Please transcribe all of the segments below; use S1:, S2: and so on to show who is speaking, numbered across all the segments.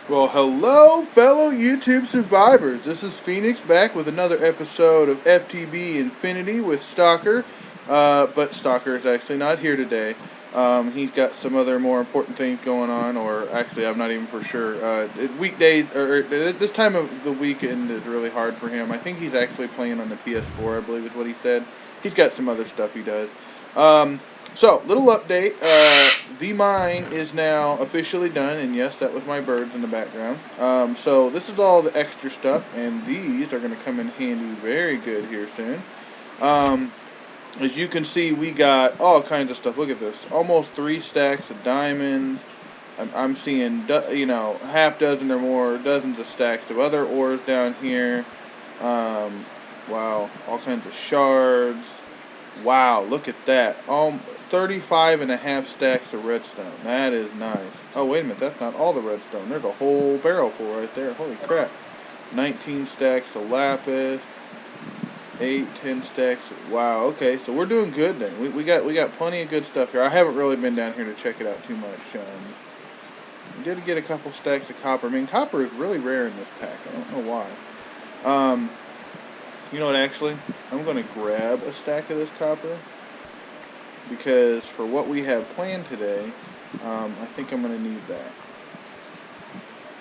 S1: Well, hello, fellow YouTube survivors. This is Phoenix back with another episode of FTB Infinity with Stalker. But Stalker is actually not here today. He's got some other more important things going on, or actually, I'm not even for sure. Weekdays, or this time of the weekend is really hard for him. I think he's actually playing on the PS4, I believe is what he said. He's got some other stuff he does. So, little update. The mine is now officially done, and yes, that was my birds in the background. So this is all the extra stuff, and these are going to come in handy very good here soon. As you can see, we got all kinds of stuff. Look at this. Almost 3 stacks of diamonds. I'm seeing, half dozen or more, dozens of stacks of other ores down here. Wow, all kinds of shards. Wow, look at that. 35.5 stacks of redstone. That is nice. Oh, wait a minute. That's not all the redstone. There's a whole barrel full right there. Holy crap. 19 stacks of lapis. 10 stacks. Wow, okay. So we're doing good then. We got plenty of good stuff here. I haven't really been down here to check it out too much. We did get a couple stacks of copper. I mean, copper is really rare in this pack. I don't know why. You know what, actually? I'm going to grab a stack of this copper, because for what we have planned today, I think I'm going to need that.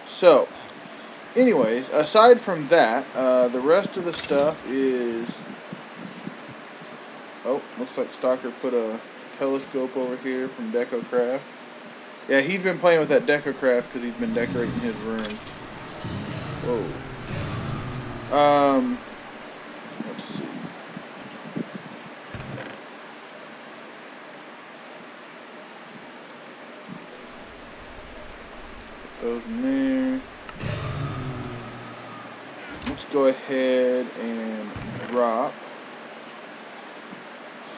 S1: So, anyways, aside from that, the rest of the stuff is... Oh, looks like Stalker put a telescope over here from DecoCraft. Yeah, he's been playing with that DecoCraft because he's been decorating his room. Whoa. Let's see. Put those in there. Let's go ahead and drop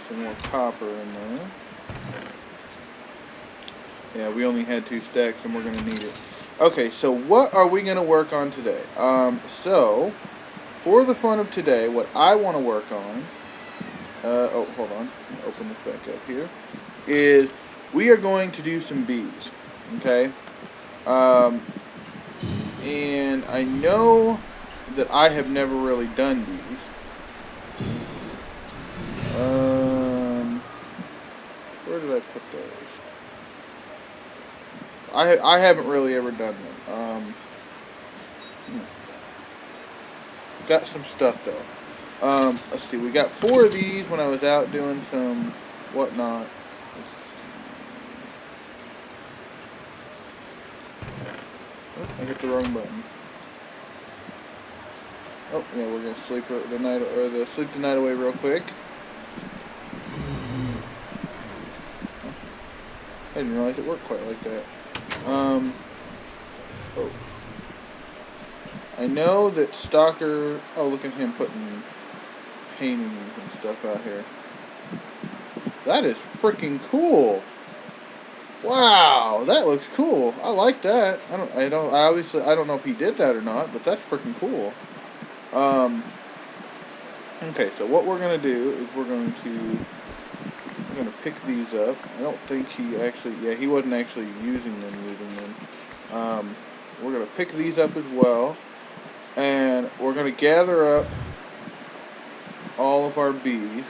S1: some more copper in there. Yeah, we only had 2 stacks and we're going to need it. Okay, so what are we going to work on today? So, for the fun of today, what I want to work on, hold on, open this back up here, is we are going to do some bees, okay? And I know that I have never really done bees. Where did I put those? I haven't really ever done them. Got some stuff though. Let's see. We got 4 of these when I was out doing some whatnot. Let's see. Oh, I hit the wrong button. Oh yeah, we're gonna sleep sleep the night away real quick. I didn't realize it worked quite like that. Oh. I know that Stalker... Oh, look at him putting paintings and stuff out here. That is freaking cool. Wow, that looks cool. I like that. I don't know if he did that or not, but that's freaking cool. Okay, so what we're gonna do is we're gonna pick these up. I don't think he actually... Yeah, he wasn't actually using them. We're gonna pick these up as well. And we're going to gather up all of our bees,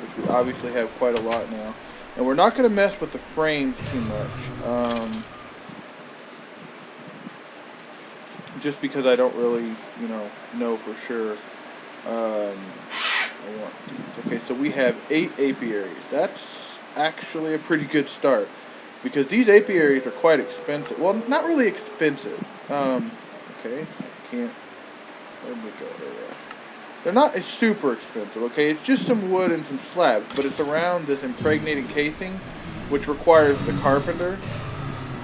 S1: which we obviously have quite a lot now. And we're not going to mess with the frames too much, just because I don't really, know for sure. I want these. Okay, so we have 8 apiaries. That's actually a pretty good start, because these apiaries are quite expensive. Well, not really expensive. Okay, I can't... Where'd we go? There we are. They're not super expensive, okay? It's just some wood and some slabs, but it's around this impregnated casing, which requires the carpenter,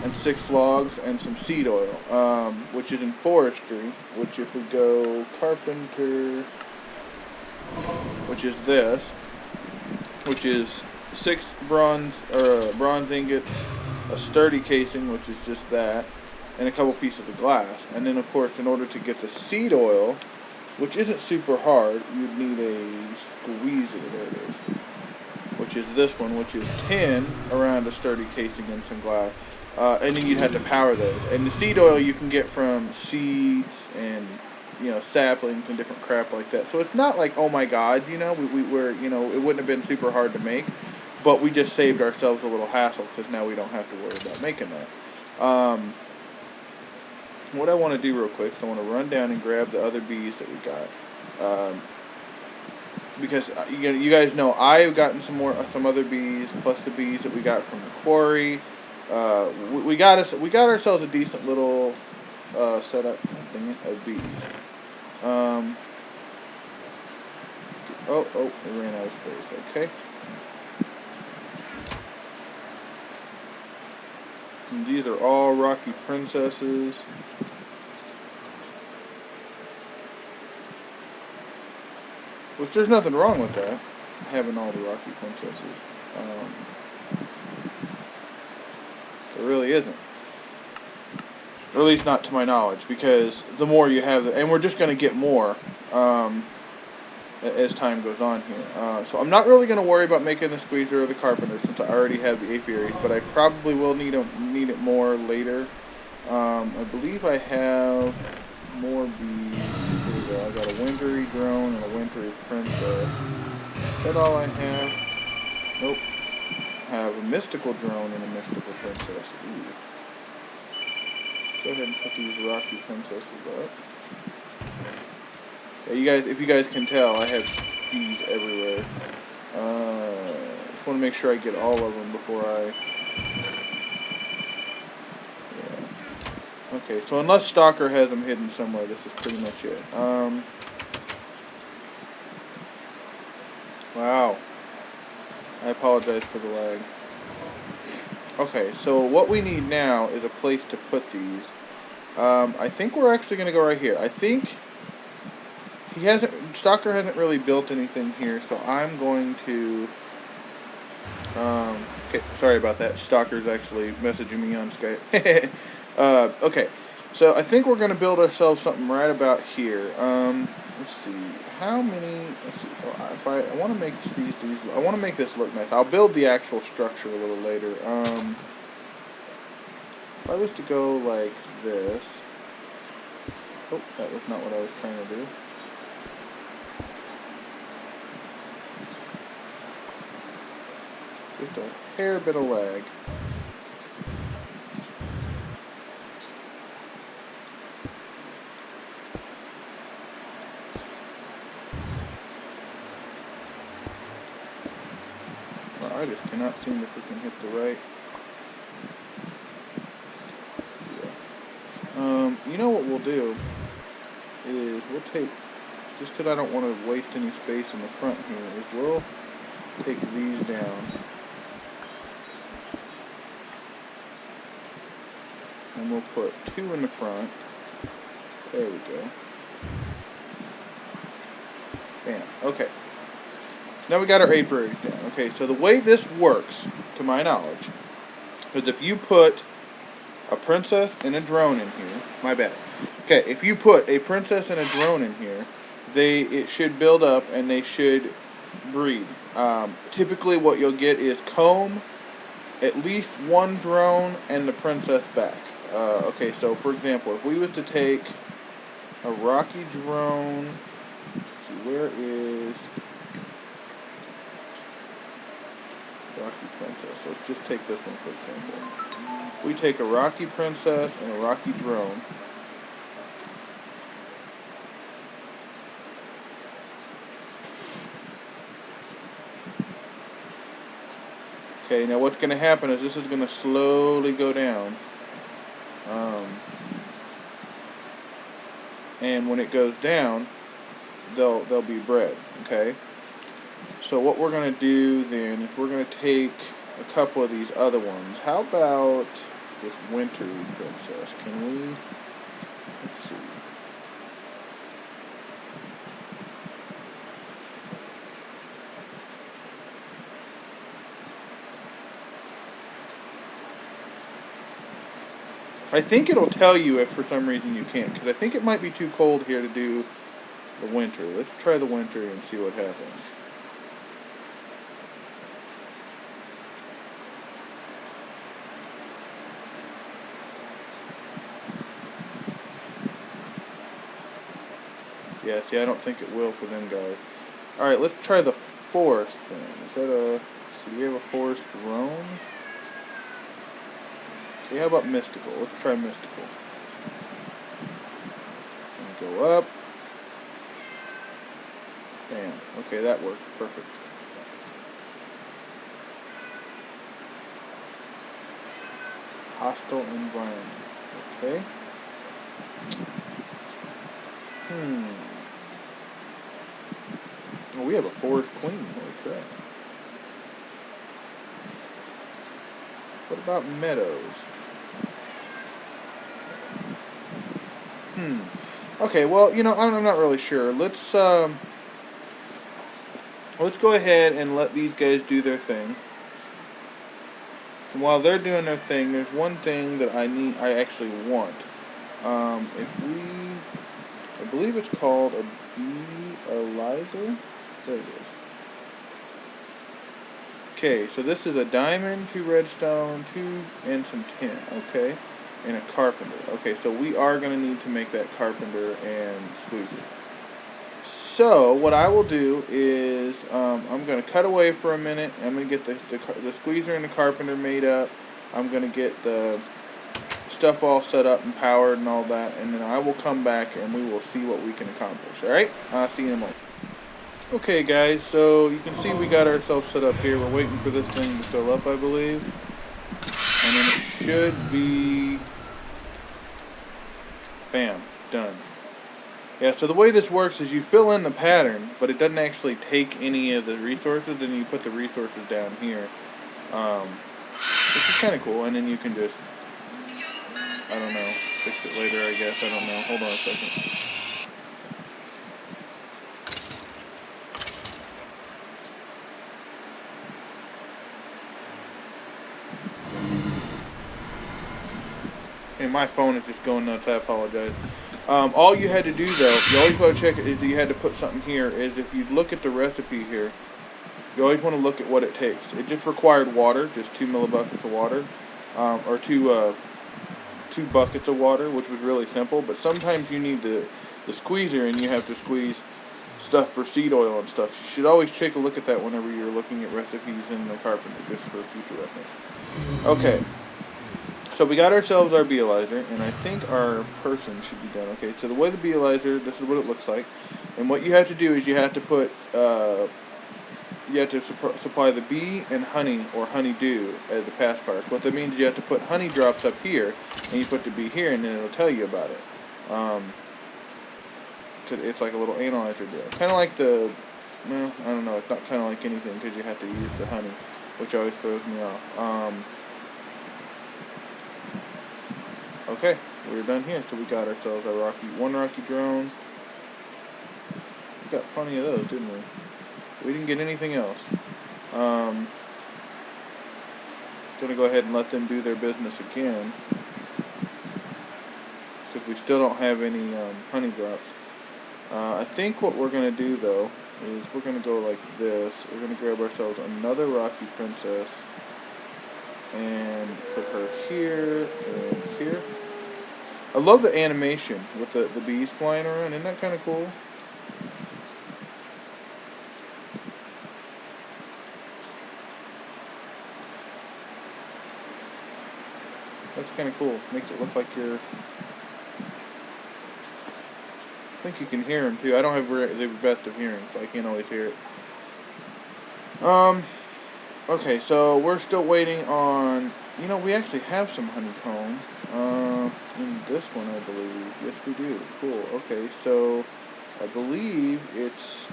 S1: and 6 logs, and some seed oil, which is in forestry, which if we go carpenter, which is this, which is 6 bronze ingots, a sturdy casing, which is just that, and a couple pieces of glass. And then, of course, in order to get the seed oil, which isn't super hard, you'd need a squeezer. There it is. Which is this one, which is 10 around a sturdy casing and some glass. and then you'd have to power those. And the seed oil you can get from seeds and saplings and different crap like that. So it's not like, oh my god, we're it wouldn't have been super hard to make, but we just saved ourselves a little hassle because now we don't have to worry about making that. What I want to do real quick is I want to run down and grab the other bees that we got. Because you guys know I've gotten some other bees plus the bees that we got from the quarry. We got ourselves a decent little setup of bees. It ran out of space. Okay. And these are all Rocky Princesses. Which there's nothing wrong with that, having all the Rocky Princesses. There really isn't. Or at least not to my knowledge, because the more you have, and we're just going to get more as time goes on here. So I'm not really going to worry about making the squeezer or the carpenter since I already have the apiary, but I probably will need it more later. I believe I have more bees. Here we go. I got a wintry drone and a wintry princess. Is that all I have? Nope. I have a mystical drone and a mystical princess. Ooh. Go ahead and put these Rocky Princesses up. Yeah, if you guys can tell, I have bees everywhere. Just want to make sure I get all of them before I... Yeah. Okay, so unless Stalker has them hidden somewhere, this is pretty much it. Wow. I apologize for the lag. Okay, so what we need now is a place to put these. I think we're actually going to go right here. I think Stalker hasn't really built anything here, so I'm going to, okay, sorry about that. Stalker's actually messaging me on Skype. Okay, so I think we're going to build ourselves something right about here. Let's see, let's see, if I want to make I want to make this look nice. I'll build the actual structure a little later. If I was to go like this, oh, that was not what I was trying to do. Just a hair bit of lag. Well, I just cannot seem to freaking hit the right. Yeah. You know what we'll do is we'll take, just because I don't want to waste any space in the front here, is we'll take these down. And we'll put 2 in the front. There we go. Bam. Okay. Now we got our apiaries down. Okay, so the way this works, to my knowledge, is if you put a princess and a drone in here, my bad. Okay, if you put a princess and a drone in here, it should build up and they should breed. Typically what you'll get is comb, at least 1 drone, and the princess back. Okay, so for example, if we was to take a Rocky drone, let's see, where is Rocky Princess? Let's just take this one for example. We take a Rocky Princess and a Rocky drone. Okay, now what's going to happen is this is going to slowly go down. And when it goes down, they'll be bred, okay? So what we're going to do then is we're going to take a couple of these other ones. How about this Winter Princess? Can we, let's see. I think it'll tell you if for some reason you can't, because I think it might be too cold here to do the winter. Let's try the winter and see what happens. Yeah, see, I don't think it will for them guys. Alright, let's try the forest then. Is that a... So we have a forest drone? Okay, how about mystical? Let's try mystical. And go up. Bam. Okay, that worked. Perfect. Hostile environment. Okay. Well, we have a forest queen. Holy crap. What about meadows? Okay, well, you know, I'm not really sure. Let's go ahead and let these guys do their thing. And while they're doing their thing, there's one thing that I actually want. If we, I believe it's called a beealizer. There it is. Okay, so this is a diamond, 2 redstone, 2 and some tin. Okay, and a carpenter. Okay, so we are going to need to make that carpenter and squeezer. So what I will do is I'm going to cut away for a minute. I'm going to get the squeezer and the carpenter made up. I'm going to get the stuff all set up and powered and all that, and then I will come back and we will see what we can accomplish. Alright? I'll see you in a moment. Okay guys, so you can see we got ourselves set up here. We're waiting for this thing to fill up, I believe. And then it should be... Bam. Done. Yeah, so the way this works is you fill in the pattern, but it doesn't actually take any of the resources, and you put the resources down here. Which is kind of cool, and then you can just... I don't know. Fix it later, I guess. I don't know. Hold on a second. Hey, my phone is just going nuts. I apologize. All you had to do, though, you always want to check it, is that you had to put something here, is if you look at the recipe here, you always want to look at what it takes. It just required water, just 2 millibuckets of water, or two buckets of water, which was really simple. But sometimes you need the squeezer, and you have to squeeze stuff for seed oil and stuff. You should always take a look at that whenever you're looking at recipes in the carpenter, just for future reference. Okay. So we got ourselves our beealizer, and I think our person should be done. Okay, so the way the beealizer, this is what it looks like. And what you have to do is you have to put, you have to supply the bee and honey, or honeydew, as the pass parts. What that means is you have to put honey drops up here, and you put the bee here, and then it'll tell you about it. It's like a little analyzer deal. Kind of like the, well, I don't know, it's not kind of like anything, because you have to use the honey, which always throws me off. Okay, we're done here. So we got ourselves our one rocky drone. We got plenty of those, didn't we? We didn't get anything else. Gonna go ahead and let them do their business again, because we still don't have any honey drops. I think what we're gonna do though is we're gonna go like this. We're gonna grab ourselves another rocky princess and put her here and here. I love the animation with the bees flying around. Isn't that kind of cool? That's kind of cool. Makes it look like you're... I think you can hear them too. I don't have the best of hearing, so I can't always hear it. Okay, so we're still waiting on... You know, we actually have some honeycomb. In this one, I believe. Yes, we do. Cool. Okay, so I believe it's...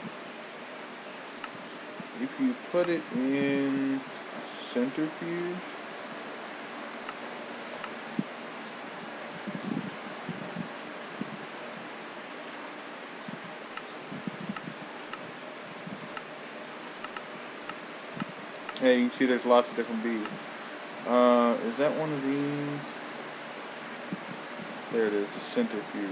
S1: If you put it in a centrifuge... Yeah, you can see there's lots of different bees. Is that one of these? There it is, the centrifuge.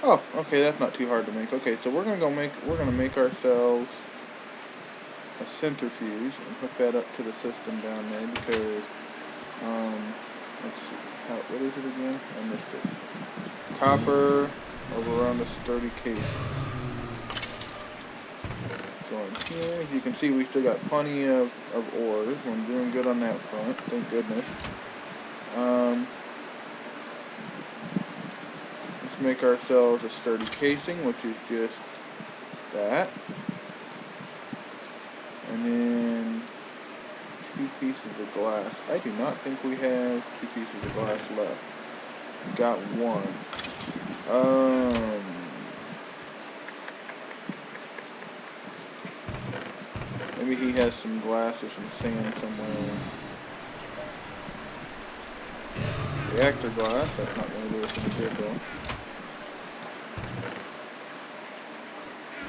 S1: Oh, okay, that's not too hard to make. Okay, so we're gonna make ourselves a centrifuge and hook that up to the system down there because, let's see, what is it again? I missed it. Copper over on the sturdy case. Going here, as you can see, we still got plenty of ores. We're doing good on that front, thank goodness. Let's make ourselves a sturdy casing, which is just that. And then 2 pieces of glass. I do not think we have 2 pieces of glass left. We got 1. Maybe he has some glass or some sand somewhere. Reactor glass, that's not going to do us any good though.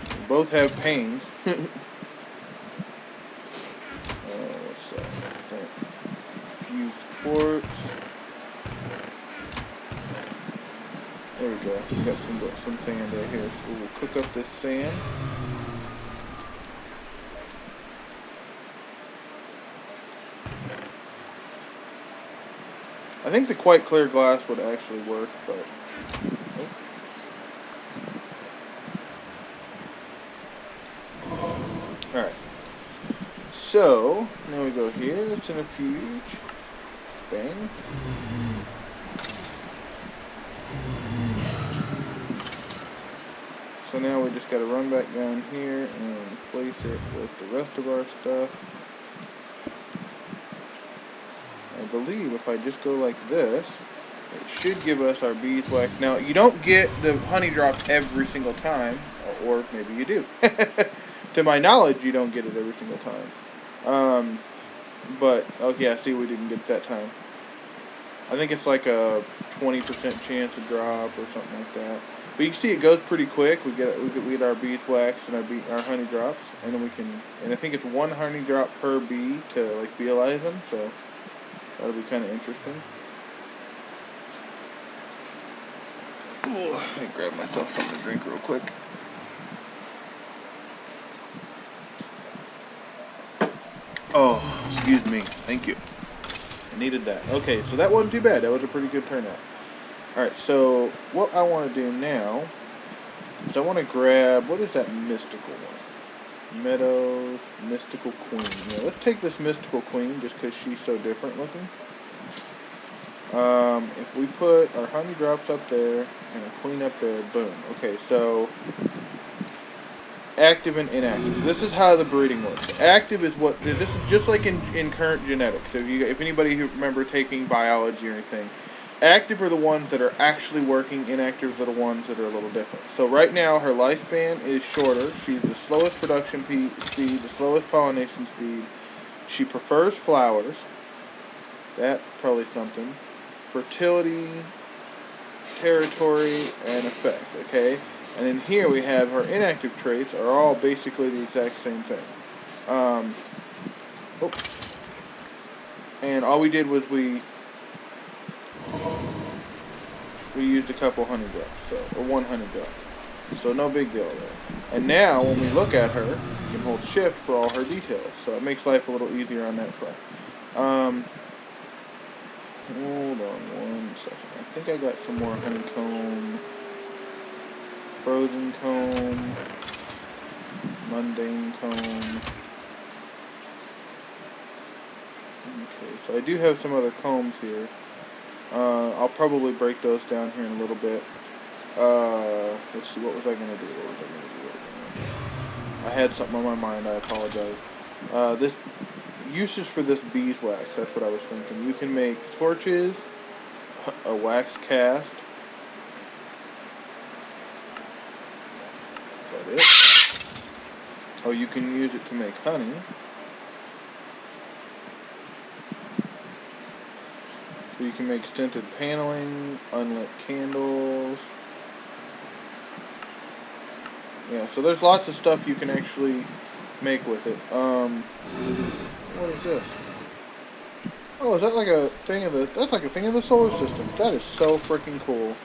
S1: We both have pains. What's that? Is that fused quartz? There we go. We got some sand right here. So we'll cook up this sand. I think the quite clear glass would actually work, but alright. So now we go here, it's in a fuse. Bang. So now we just gotta run back down here and place it with the rest of our stuff. I believe if I just go like this, it should give us our beeswax. Now, you don't get the honey drops every single time, or maybe you do. To my knowledge, you don't get it every single time. But, oh yeah, see, we didn't get that time. I think it's like a 20% chance to drop or something like that. But you can see it goes pretty quick. We get our beeswax and our honey drops, and then and I think it's 1 honey drop per bee to like beealize them. So that'll be kind of interesting. Ooh, let me grab myself something to drink real quick. Oh, excuse me. Thank you. I needed that. Okay, so that wasn't too bad. That was a pretty good turnout. Alright, so what I want to do now is I want to grab, what is that mystical one? Meadows, Mystical Queen. Yeah, let's take this Mystical Queen just because she's so different looking. If we put our honey drops up there and a queen up there, boom. Okay, so active and inactive. This is how the breeding works. Active is what, this is just like in current genetics. If anybody who remember taking biology or anything, active are the ones that are actually working, inactive are the ones that are a little different. So right now her lifespan is shorter. She's the slowest production speed, the slowest pollination speed. She prefers flowers. That's probably something. Fertility, territory, and effect, okay? And in here we have her inactive traits are all basically the exact same thing. And all we did was we used a couple honey drops, or 1 honey drop. So no big deal there. And now when we look at her, you can hold shift for all her details. So it makes life a little easier on that front. Hold on 1 second. I think I got some more honeycomb, frozen comb, mundane comb. Okay, so I do have some other combs here. I'll probably break those down here in a little bit. Let's see, what was I going to do? I had something on my mind, I apologize. This uses for this beeswax, that's what I was thinking. You can make torches, a wax cast. Is that it? Oh, you can use it to make honey. So you can make scented paneling, unlit candles. Yeah, so there's lots of stuff you can actually make with it. What is this? Oh, is that like a thing of that's like a thing of the solar system. That is so freaking cool.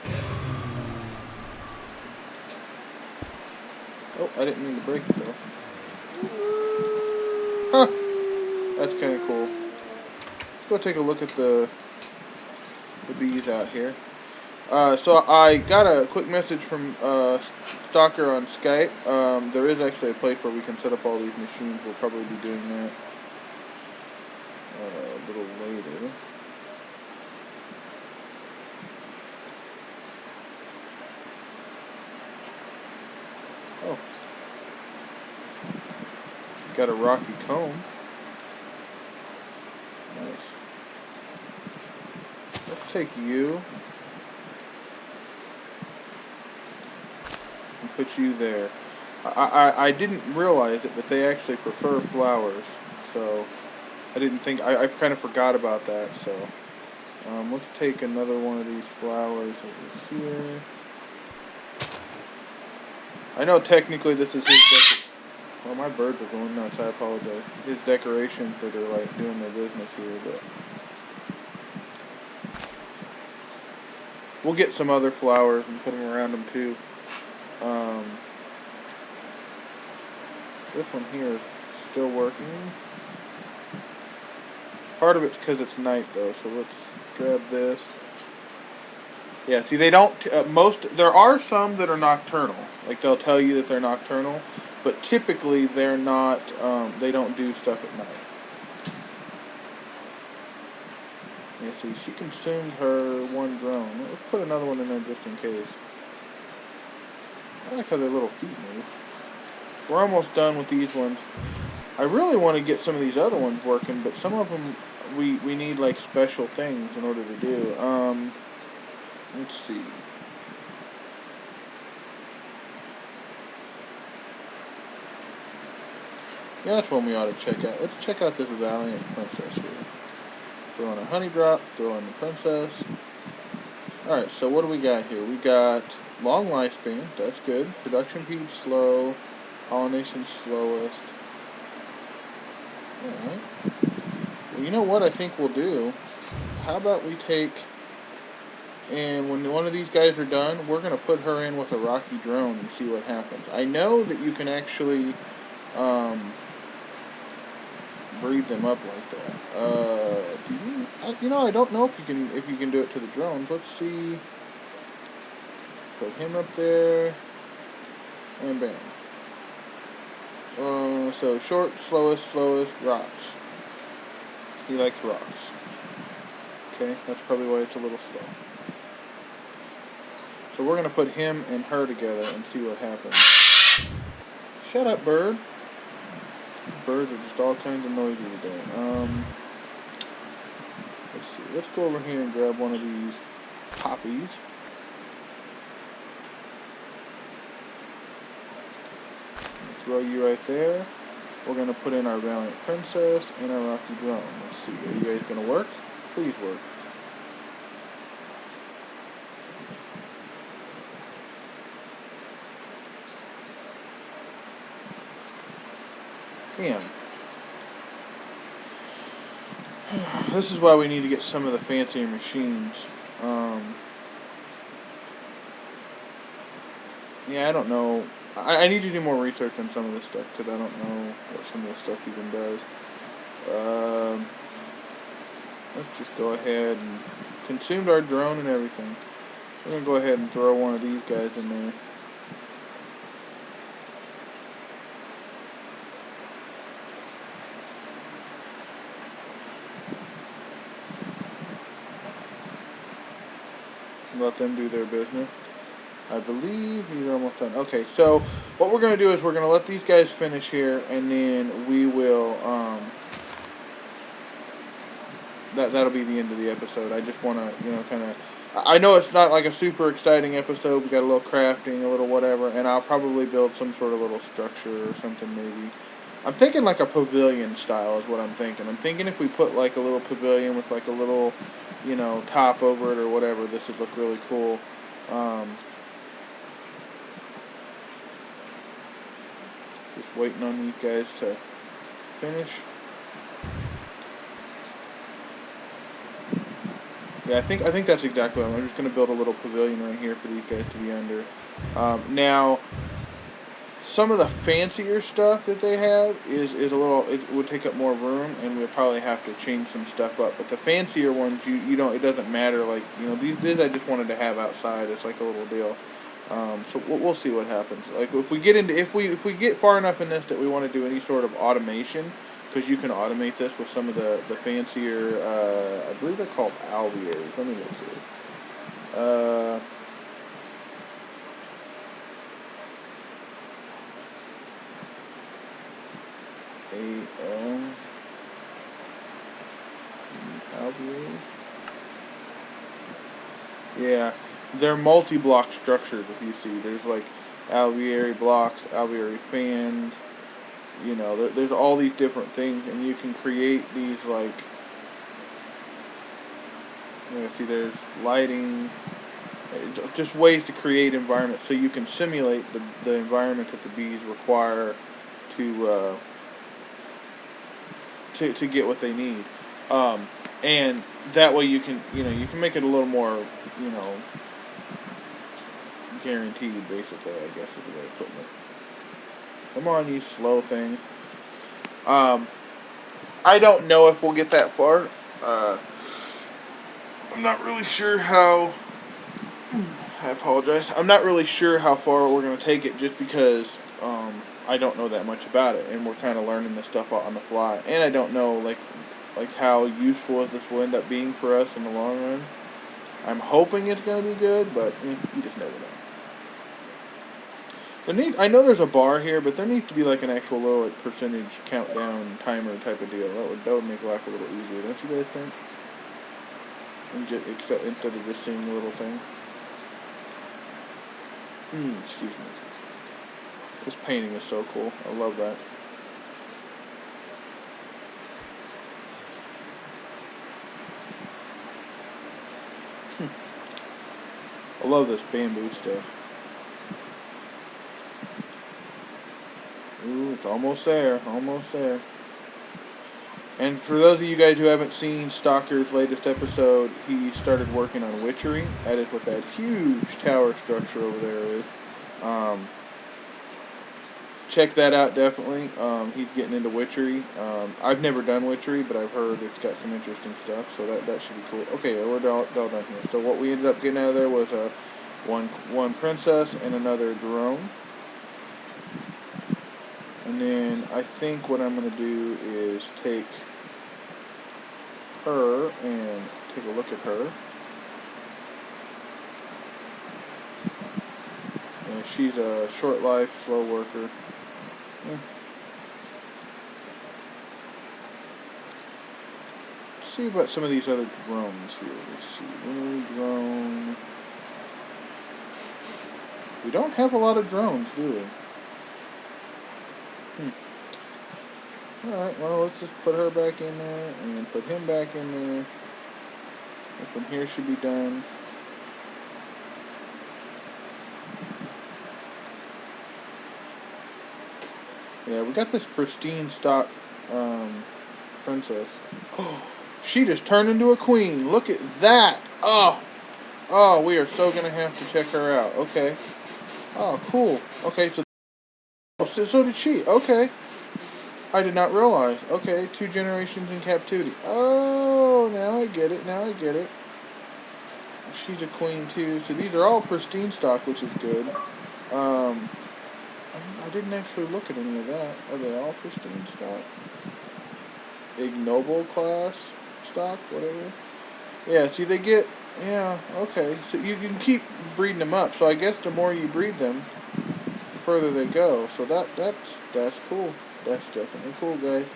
S1: Oh, I didn't mean to break it though. Huh. That's kind of cool. Let's go take a look at the bees out here. So I got a quick message from Stalker on Skype. There is actually a place where we can set up all these machines. We'll probably be doing that a little later. Oh, got a rocky comb. Nice. Let's take you and put you there. I didn't realize it, but they actually prefer flowers. So I didn't think, I kind of forgot about that. So let's take another one of these flowers over here. I know technically this is his well, my birds are going nuts, I apologize. His decorations that are like doing their business here, but we'll get some other flowers and put them around them too. This one here is still working. Part of it's because it's night though, so let's grab this. Yeah, see they don't, there are some that are nocturnal. Like they'll tell you that they're nocturnal, but typically they're not, they don't do stuff at night. Yeah, see, she consumed her one drone. Let's put another one in there just in case. I like how their little feet move. We're almost done with these ones. I really want to get some of these other ones working, but some of them we need like special things in order to do. Let's see. Yeah, that's one we ought to check out. Let's check out this Valiant Princess here. Throw in a honey drop, throw in the princess. Alright, so what do we got here? We got long lifespan, that's good. Production speed slow, pollination slowest. Alright. Well, you know what I think we'll do? How about we take, and when one of these guys are done, we're going to put her in with a rocky drone and see what happens. I know that you can actually breed them up like that. I don't know if you can do it to the drones. Let's see. Put him up there, and bam. So short, slowest, rocks. He likes rocks. Okay, that's probably why it's a little slow. So we're going to put him and her together and see what happens. Shut up, bird. Birds are just all kinds of noisy today. Let's see. Let's go over here and grab one of these poppies. Throw you right there. We're going to put in our Valiant Princess and our Rocky Drone. Let's see. Are you guys going to work? Please work. Damn. This is why we need to get some of the fancier machines. Yeah, I don't know. I need to do more research on some of this stuff because I don't know what some of this stuff even does. Let's just go ahead and consumed our drone and everything. We're going to go ahead and throw one of these guys in there. Let them do their business. I believe these are almost done. Okay, so what we're going to do is we're going to let these guys finish here, and then we will, that'll be the end of the episode. I just want to, kind of, I know it's not like a super exciting episode. We got a little crafting, a little whatever, and I'll probably build some sort of little structure or something maybe. I'm thinking like a pavilion style is what I'm thinking. I'm thinking if we put like a little pavilion with like a little, top over it or whatever, this would look really cool. Just waiting on these guys to finish. Yeah, I think that's exactly what I'm just going to build a little pavilion right here for these guys to be under. Now, some of the fancier stuff that they have is a little. It would take up more room, and we'll probably have to change some stuff up. But the fancier ones, you don't. It doesn't matter. Like, these I just wanted to have outside. It's like a little deal. So we'll see what happens. Like, if we get far enough in this that we want to do any sort of automation, because you can automate this with some of the fancier. I believe they're called alveoles. Let me look here. Alveoles. Yeah, they're multi-block structures. If you see, there's like alveoli blocks, alveoli fans. There's all these different things, and you can create these like. See, there's lighting. Just ways to create environments so you can simulate the environment that the bees require to get what they need, and that way you can make it a little more guaranteed, basically, I guess is the way of putting it. Come on, you slow thing. I don't know if we'll get that far. I'm not really sure how. I apologize. I'm not really sure how far we're going to take it, just because I don't know that much about it, and we're kind of learning this stuff out on the fly. And I don't know like how useful this will end up being for us in the long run. I'm hoping it's going to be good, but you just never know. I know there's a bar here, but there needs to be like an actual little percentage countdown timer type of deal. That would make life a little easier, don't you guys think? Instead of just seeing the little thing. Excuse me. This painting is so cool. I love that. I love this bamboo stuff. Ooh, it's almost there. Almost there. And for those of you guys who haven't seen Stalker's latest episode, he started working on witchery. That is what that huge tower structure over there is. Check that out, definitely. He's getting into witchery. I've never done witchery, but I've heard it's got some interesting stuff, so that should be cool. Okay, we're all done here. So what we ended up getting out of there was one princess and another drone. And then I think what I'm going to do is take her and take a look at her. And she's a short life, slow worker. Let's see about some of these other drones here. Let's see. Drone. We don't have a lot of drones, do we? Alright, well, let's just put her back in there, and put him back in there. This one here should be done. Yeah, we got this pristine stock princess. Oh, she just turned into a queen. Look at that. Oh, we are so going to have to check her out. Okay. Oh, cool. Okay, so did she. Okay. I did not realize. Okay, 2 generations in captivity. Oh, now I get it. She's a queen too. So these are all pristine stock, which is good. I didn't actually look at any of that. Are they all pristine stock? Ignoble class stock, whatever. Yeah, see they get. Yeah, okay. So you can keep breeding them up. So I guess the more you breed them, the further they go. So that's cool. That's definitely cool, guys.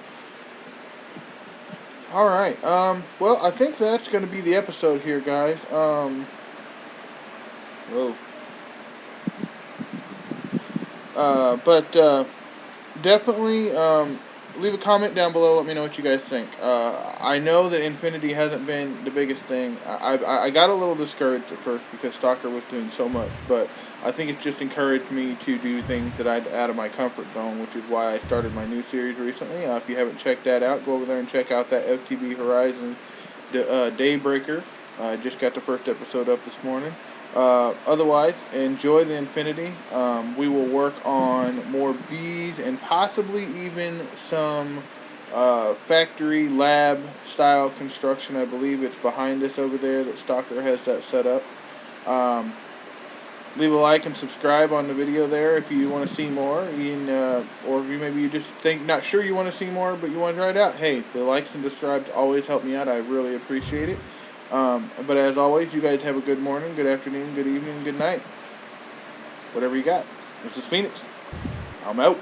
S1: Alright, well, I think that's going to be the episode here, guys. Whoa. But definitely, leave a comment down below, let me know what you guys think. I know that Infinity hasn't been the biggest thing. I got a little discouraged at first because Stalker was doing so much, but I think it's just encouraged me to do things that I'd out of my comfort zone, which is why I started my new series recently. If you haven't checked that out, go over there and check out that FTB Horizon Daybreaker. I just got the first episode up this morning. Otherwise, enjoy the Infinity. We will work on more bees and possibly even some factory lab style construction. I believe it's behind us over there that Stalker has that set up. Leave a like and subscribe on the video there if you want to see more, or if you just think not sure you want to see more but you want to try it out. Hey, the likes and subscribes always help me out. I really appreciate it. But as always, you guys have a good morning, good afternoon, good evening, good night, whatever you got. This is Phoenix. I'm out.